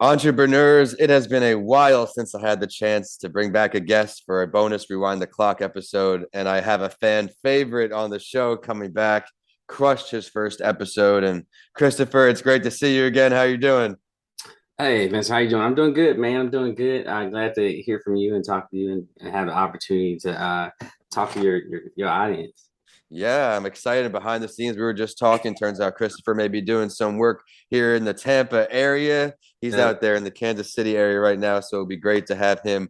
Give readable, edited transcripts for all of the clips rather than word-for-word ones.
Entrepreneurs, it has been a while since I had the chance to bring back a guest for a bonus Rewind the Clock episode, and I have a fan favorite on the show coming back. Crushed his first episode, and Christopher, it's great to see you again. How you doing? Hey Vince, how you doing? I'm doing good, man. I'm doing good. I'm glad to hear from you and talk to you and have the opportunity to talk to your audience. Yeah, I'm excited. Behind the scenes, we were just talking. Turns out Christopher may be doing some work here in the Tampa area. He's Yeah. out there in the Kansas City area right now, so it'd be great to have him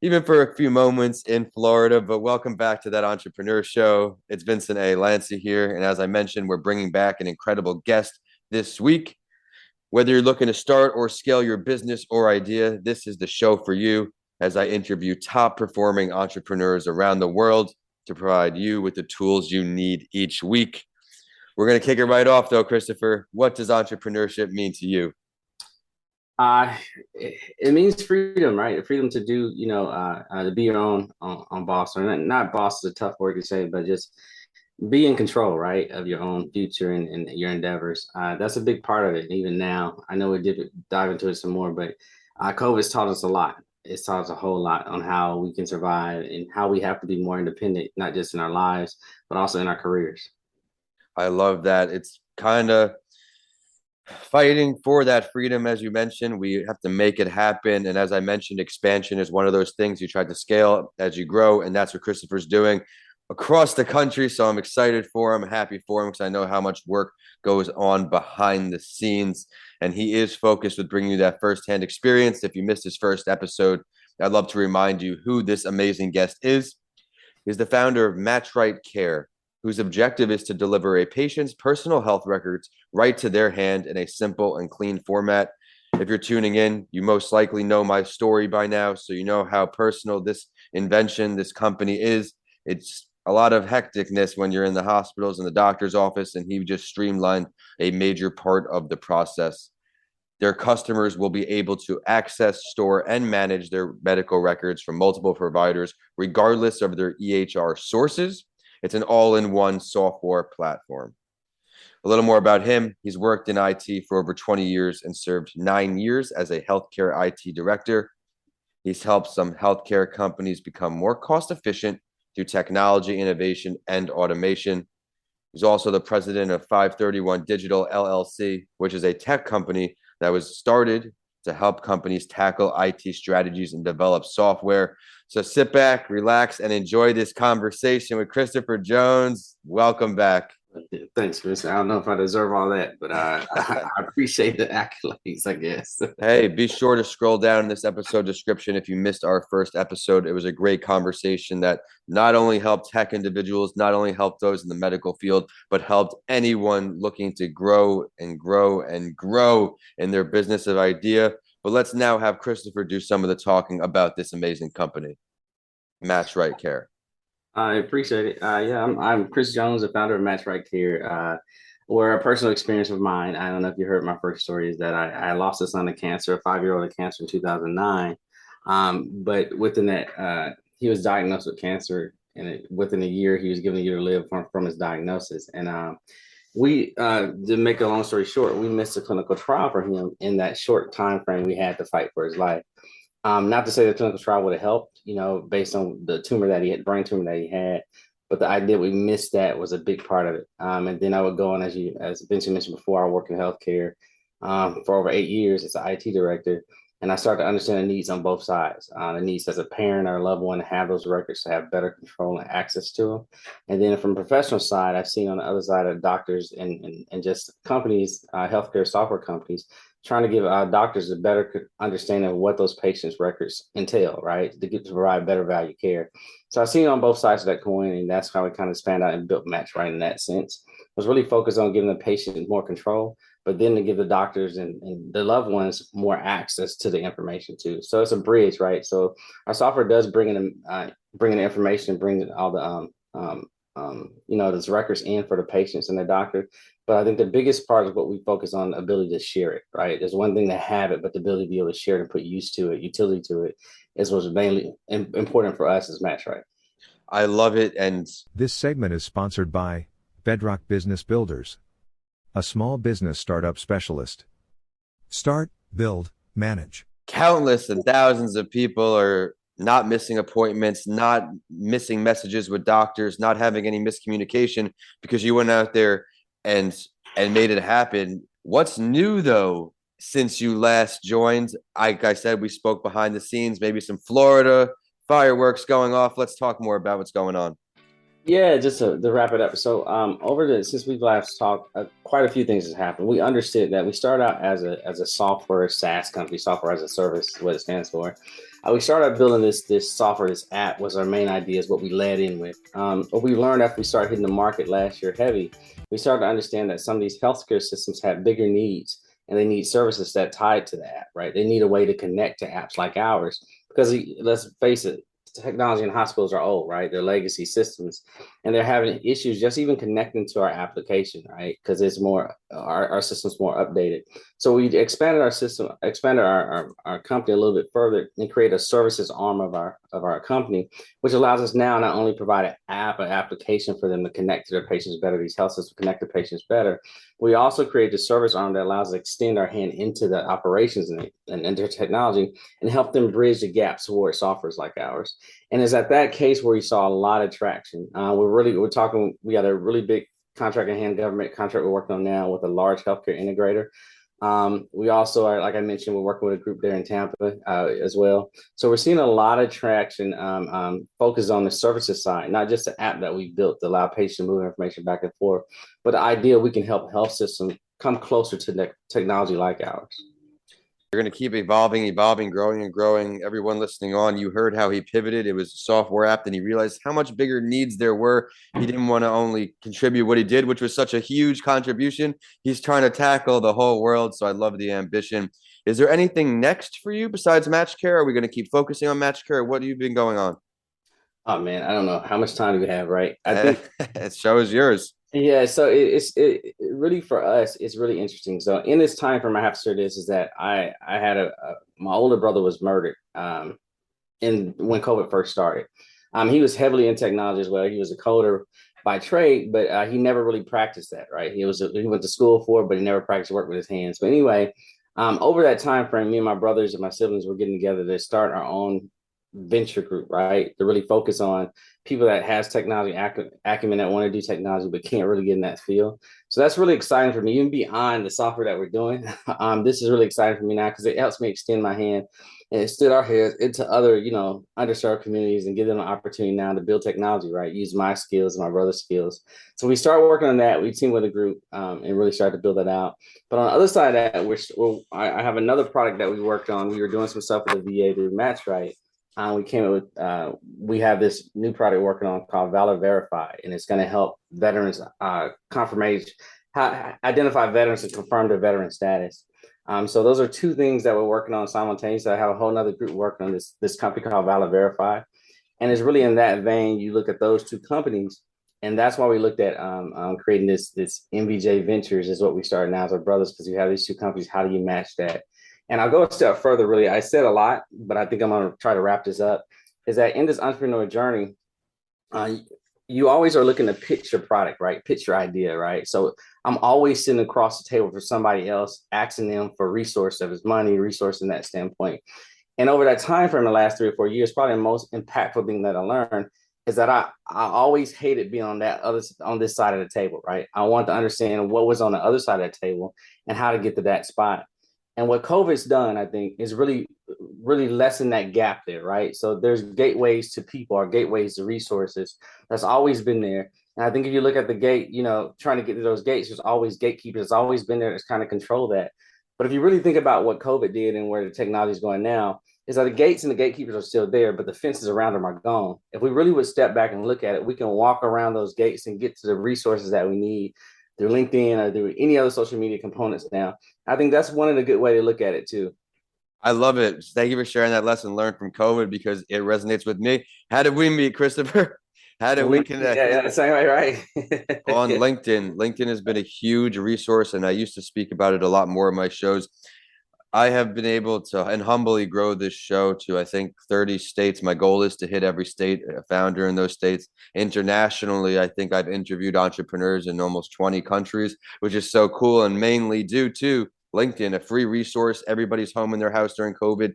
even for a few moments in Florida. But welcome back to that entrepreneur show. It's Vincent A. Lancy here. And as I mentioned, we're bringing back an incredible guest this week. Whether you're looking to start or scale your business or idea, this is the show for you as I interview top performing entrepreneurs around the world to provide you with the tools you need each week. We're going to kick it right off, though, Christopher. What does entrepreneurship mean to you? Uh, it means freedom, right? The freedom to do, to be your own on boss, or not boss is a tough word to say, but just be in control, right, of your own future and your endeavors. That's a big part of it. Even now, I know we did dive into it some more, but COVID's taught us a lot. It's taught us a whole lot on how we can survive and how we have to be more independent, not just in our lives, but also in our careers. I love that. It's kind of fighting for that freedom, as you mentioned. We have to make it happen. And as I mentioned, expansion is one of those things you try to scale as you grow. And that's what Christopher's doing across the country. So I'm excited for him, happy for him, because I know how much work goes on behind the scenes. And he is focused with bringing you that firsthand experience. If you missed his first episode, I'd love to remind you who this amazing guest is. He's the founder of MatchRite Care, whose objective is to deliver a patient's personal health records right to their hand in a simple and clean format. If you're tuning in, you most likely know my story by now, so you know how personal this invention, this company is. It's a lot of hecticness when you're in the hospitals and the doctor's office, and he just streamlined a major part of the process. Their customers will be able to access, store, and manage their medical records from multiple providers, regardless of their EHR sources. It's an all in one software platform. A little more about him. He's worked in IT for over 20 years and served 9 years as a healthcare IT director. He's helped some healthcare companies become more cost efficient through technology, innovation, and automation. He's also the president of 531 Digital LLC, which is a tech company that was started to help companies tackle IT strategies and develop software. So sit back, relax, and enjoy this conversation with Christopher Jones. Welcome back. Thanks, Chris. I don't know if I deserve all that, but I appreciate the accolades, I guess. Hey, be sure to scroll down in this episode description if you missed our first episode. It was a great conversation that not only helped tech individuals, not only helped those in the medical field, but helped anyone looking to grow and grow and grow in their business of idea. But let's now have Christopher do some of the talking about this amazing company, MatchRite Care. I appreciate it. Yeah, I'm Chris Jones, the founder of MatchRite Care. Where a personal experience of mine, I don't know if you heard my first story, is that I lost a son to cancer, a 5-year-old to cancer in 2009. But within that, he was diagnosed with cancer, and within a year, he was given a year to live from his diagnosis. And to make a long story short, we missed a clinical trial for him in that short time frame we had to fight for his life. Not to say the clinical trial would have helped, based on the tumor that he had, brain tumor that he had, but the idea we missed that was a big part of it. And then I would go on, as Vincent mentioned before, I work in healthcare for over 8 years as an IT director, and I started to understand the needs on both sides. The needs as a parent or a loved one to have those records, to have better control and access to them. And then from a professional side, I've seen on the other side of doctors and just companies, healthcare software companies, trying to give doctors a better understanding of what those patients' records entail, right? To provide better value care. So I've seen it on both sides of that coin, and that's how we kind of spanned out and built MatchRite in that sense. I was really focused on giving the patient more control, but then to give the doctors and the loved ones more access to the information too. So it's a bridge, right? So our software does bring in the information, bring all the those records in for the patients and the doctor. But I think the biggest part is what we focus on: the ability to share it, right? There's one thing to have it, but the ability to be able to share it and put use to it, utility to it, is what's mainly important for us as MatchRite. I love it. And This segment is sponsored by Bedrock Business Builders, a small business startup specialist. Start, build, Manage. Countless and thousands of people are not missing appointments, not missing messages with doctors, not having any miscommunication because you went out there and made it happen. What's new though since you last joined? Like I said, we spoke behind the scenes, maybe some Florida fireworks going off. Let's talk more about what's going on. Yeah, just to wrap it up. So, since we've last talked, quite a few things has happened. We understood that we started out as a software SaaS company, software as a service, is what it stands for. We started out building this software, this app was our main idea, is what we led in with. What we learned after we started hitting the market last year heavy, we started to understand that some of these healthcare systems have bigger needs and they need services that tied to the app, right? They need a way to connect to apps like ours because let's face it, technology in hospitals are old, right? They're legacy systems, and they're having issues just even connecting to our application, right? Because it's more our system's more updated. So we expanded our system, expanded our company a little bit further, and create a services arm of our company, which allows us now not only provide an application for them to connect to their patients better, these health systems connect to patients better. We also create a service arm that allows us to extend our hand into the operations and into technology and help them bridge the gaps towards softwares like ours. And it's at that case where we saw a lot of traction. We got a really big contract in hand, government contract we're working on now with a large healthcare integrator. We also are, like I mentioned, we're working with a group there in Tampa as well. So we're seeing a lot of traction focused on the services side, not just the app that we built to allow patients to move information back and forth, but the idea we can help health systems come closer to technology like ours. You're going to keep evolving, growing and growing. Everyone listening on, you heard how he pivoted. It was a software app. Then he realized how much bigger needs there were. He didn't want to only contribute what he did, which was such a huge contribution. He's trying to tackle the whole world. So I love the ambition. Is there anything next for you besides MatchCare? Are we going to keep focusing on MatchCare? What have you been going on? Oh man, I don't know how much time do we have, right? I think The show is yours. yeah, so it really for us, it's really interesting. So in this time frame, I have to say this is that I had my older brother was murdered in when COVID first started. He was heavily in technology as well. He was a coder by trade, but he never really practiced that, right? He went to school for it, but he never practiced work with his hands. But anyway, over that time frame, me and my brothers and my siblings were getting together to start our own venture group, right? To really focus on people that has technology acumen that want to do technology but can't really get in that field. So that's really exciting for me, even beyond the software that we're doing. This is really exciting for me now because it helps me extend my hand and extend our heads into other, underserved communities and give them an opportunity now to build technology, right? Use my skills and my brother's skills. So we started working on that. We teamed with a group and really started to build that out. But on the other side of that, I have another product that we worked on. We were doing some stuff with the VA through MatchRite. We have this new product working on called Valor Verify, and it's going to help veterans identify veterans and confirm their veteran status. So those are two things that we're working on simultaneously. I have a whole nother group working on this company called Valor Verify, and it's really in that vein. You look at those two companies, and that's why we looked at creating this MVJ Ventures is what we started now as our brothers, because we have these two companies. How do you match that? And I'll go a step further, really. I said a lot, but I think I'm going to try to wrap this up, is that in this entrepreneurial journey, you always are looking to pitch your product, right? Pitch your idea, right? So I'm always sitting across the table for somebody else, asking them for resource of his money, resource in that standpoint. And over that time frame, the last 3 or 4 years, probably the most impactful thing that I learned is that I always hated being on this side of the table, right? I wanted to understand what was on the other side of the table and how to get to that spot. And what COVID's done, I think, is really, really lessen that gap there, right? So there's gateways to people or gateways to resources that's always been there. And I think if you look at the gate, trying to get to those gates, there's always gatekeepers. It's always been there that's kind of control that. But if you really think about what COVID did and where the technology is going now, is that the gates and the gatekeepers are still there, but the fences around them are gone. If we really would step back and look at it, we can walk around those gates and get to the resources that we need through LinkedIn or through any other social media components now. I think that's one of the good way to look at it too. I love it. Thank you for sharing that lesson learned from COVID because it resonates with me. How did we meet, Christopher? How did we connect? Yeah, same way, right? On LinkedIn. LinkedIn has been a huge resource, and I used to speak about it a lot more in my shows. I have been able to and humbly grow this show to, I think, 30 states. My goal is to hit every state, a founder in those states. Internationally, I think I've interviewed entrepreneurs in almost 20 countries, which is so cool, and mainly due to LinkedIn, a free resource. Everybody's home in their house during COVID.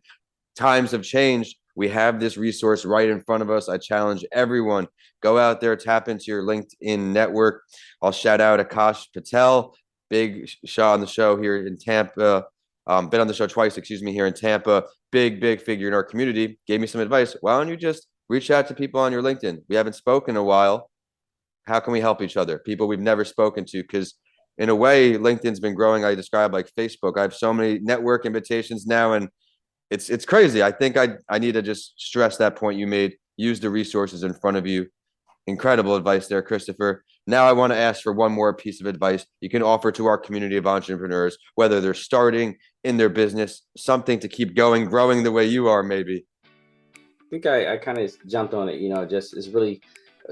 Times have changed. We have this resource right in front of us. I challenge everyone, go out there, tap into your LinkedIn network. I'll shout out Akash Patel, big shot on the show here in Tampa. Been on the show twice, here in Tampa. Big figure in our community. Gave me some advice. Why don't you just reach out to people on your LinkedIn? We haven't spoken in a while. How can we help each other? People we've never spoken to, because in a way, LinkedIn's been growing. I describe like Facebook. I have so many network invitations now, and it's crazy. I think I need to just stress that point you made. Use the resources in front of you. Incredible advice there, Christopher. Now I want to ask for one more piece of advice you can offer to our community of entrepreneurs, whether they're starting in their business, something to keep going, growing the way you are, maybe. I think I kind of jumped on it, just is really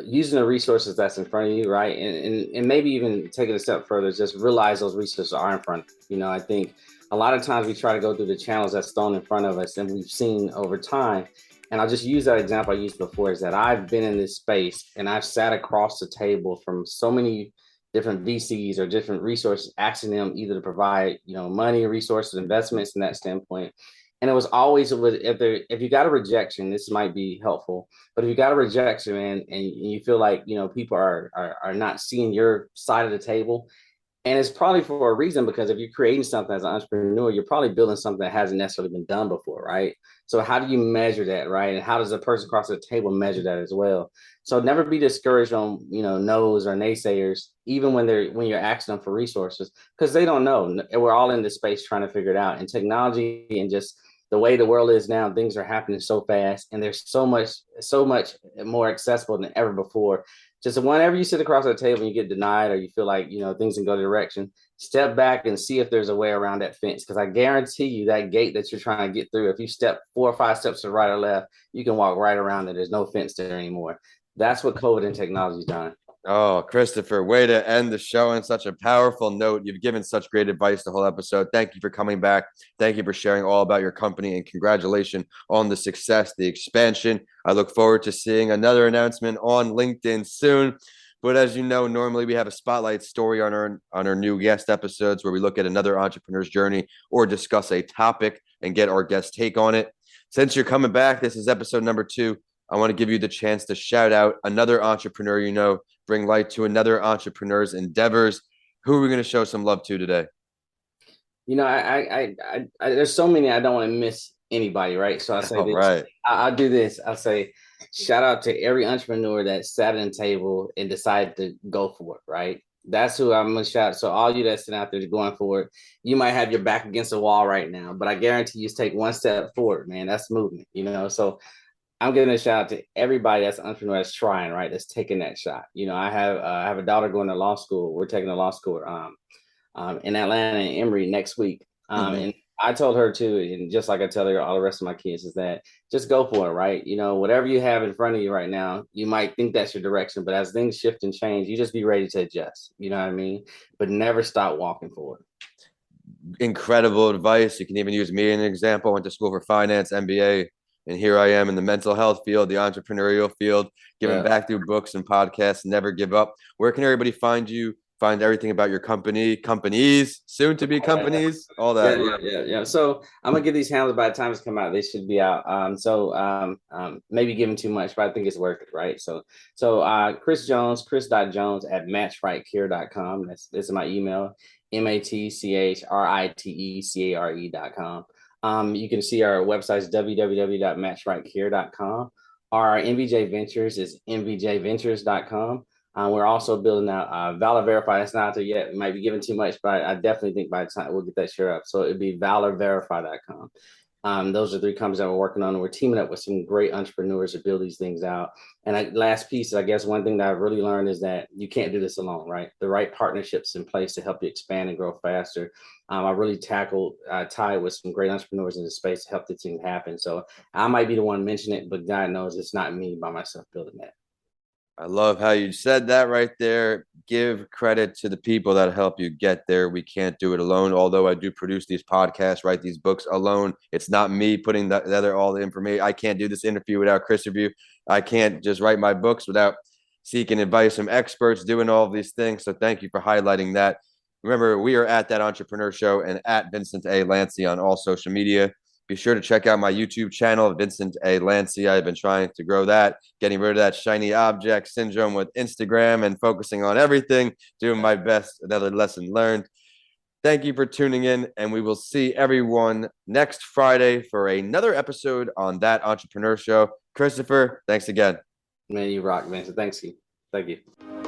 using the resources that's in front of you, right? And maybe even take it a step further, just realize those resources are in front. I think a lot of times we try to go through the channels that's thrown in front of us, and we've seen over time. And I'll just use that example I used before, is that I've been in this space and I've sat across the table from so many different VCs or different resources, asking them either to provide, money, resources, investments in that standpoint. And it was always, if you got a rejection, this might be helpful. But if you got a rejection and you feel like, people are not seeing your side of the table, and it's probably for a reason, because if you're creating something as an entrepreneur, you're probably building something that hasn't necessarily been done before, right? So how do you measure that, right? And how does the person across the table measure that as well? So never be discouraged on, no's or naysayers, even when you're asking them for resources, because they don't know. We're all in this space trying to figure it out. And technology and just the way the world is now, things are happening so fast, and there's so much more accessible than ever before. Just whenever you sit across the table and you get denied, or you feel like, things can go the direction, step back and see if there's a way around that fence. Because I guarantee you that gate that you're trying to get through, if you step 4 or 5 steps to the right or left, you can walk right around it. There's no fence there anymore. That's what COVID and technology's done. Oh, Christopher, way to end the show on such a powerful note. You've given such great advice the whole episode. Thank you for coming back. Thank you for sharing all about your company, and congratulations on the success, the expansion. I look forward to seeing another announcement on LinkedIn soon. But as you know, normally we have a spotlight story on our new guest episodes, where we look at another entrepreneur's journey or discuss a topic and get our guest take on it. Since you're coming back, this is episode number 2. I want to give you the chance to shout out another entrepreneur bring light to another entrepreneur's endeavors. Who are we going to show some love to today? I there's so many, I don't want to miss anybody, right? So I say this. Right. I'll do this. I'll say shout out to every entrepreneur that sat at a table and decided to go for it, right? That's who I'm going to shout. So all you that's sitting out there going for it, you might have your back against the wall right now, but I guarantee you take one step forward, man. That's movement, So I'm giving a shout out to everybody that's an entrepreneur that's trying, right? That's taking that shot. I have a daughter going to law school. We're taking a law school in Atlanta and Emory next week. And I told her too, and just like I tell her all the rest of my kids, is that just go for it, right? Whatever you have in front of you right now, you might think that's your direction, but as things shift and change, you just be ready to adjust. You know what I mean? But never stop walking forward. Incredible advice. You can even use me as an example. I went to school for finance, MBA. And here I am in the mental health field, the entrepreneurial field, giving back through books and podcasts. Never give up. Where can everybody find you? Find everything about your companies, soon to be companies, all that. Yeah. So I'm gonna get these handles by the time it's come out. They should be out. Maybe giving too much, but I think it's worth it, right? So chris.jones@matchritecare.com. This is my email, matchritecare.com. You can see our website is www.matchritecare.com. Our NVJ Ventures is nvjventures.com. We're also building out Valor Verify. That's not out there yet. We might be giving too much, but I definitely think by the time we'll get that share up. So it'd be valorverify.com. Those are 3 companies that we're working on, and we're teaming up with some great entrepreneurs to build these things out. And last piece, I guess one thing that I've really learned is that you can't do this alone, right? The right partnerships in place to help you expand and grow faster. I really tied with some great entrepreneurs in the space to help the thing happen. So I might be the one mentioning it, but God knows it's not me by myself building that. I love how you said that right there. Give credit to the people that help you get there. We can't do it alone. Although I do produce these podcasts, write these books alone. It's not me putting together all the information. I can't do this interview without Chris Review. I can't just write my books without seeking advice from experts, doing all of these things. So thank you for highlighting that. Remember, we are at That Entrepreneur Show and at Vincent A. Lancy on all social media. Be sure to check out my YouTube channel, Vincent A. Lancy. I've been trying to grow that, getting rid of that shiny object syndrome with Instagram and focusing on everything, doing my best. Another lesson learned. Thank you for tuning in, and we will see everyone next Friday for another episode on That Entrepreneur Show. Christopher, thanks again. Man, you rock, man. So thanks you. Thank you.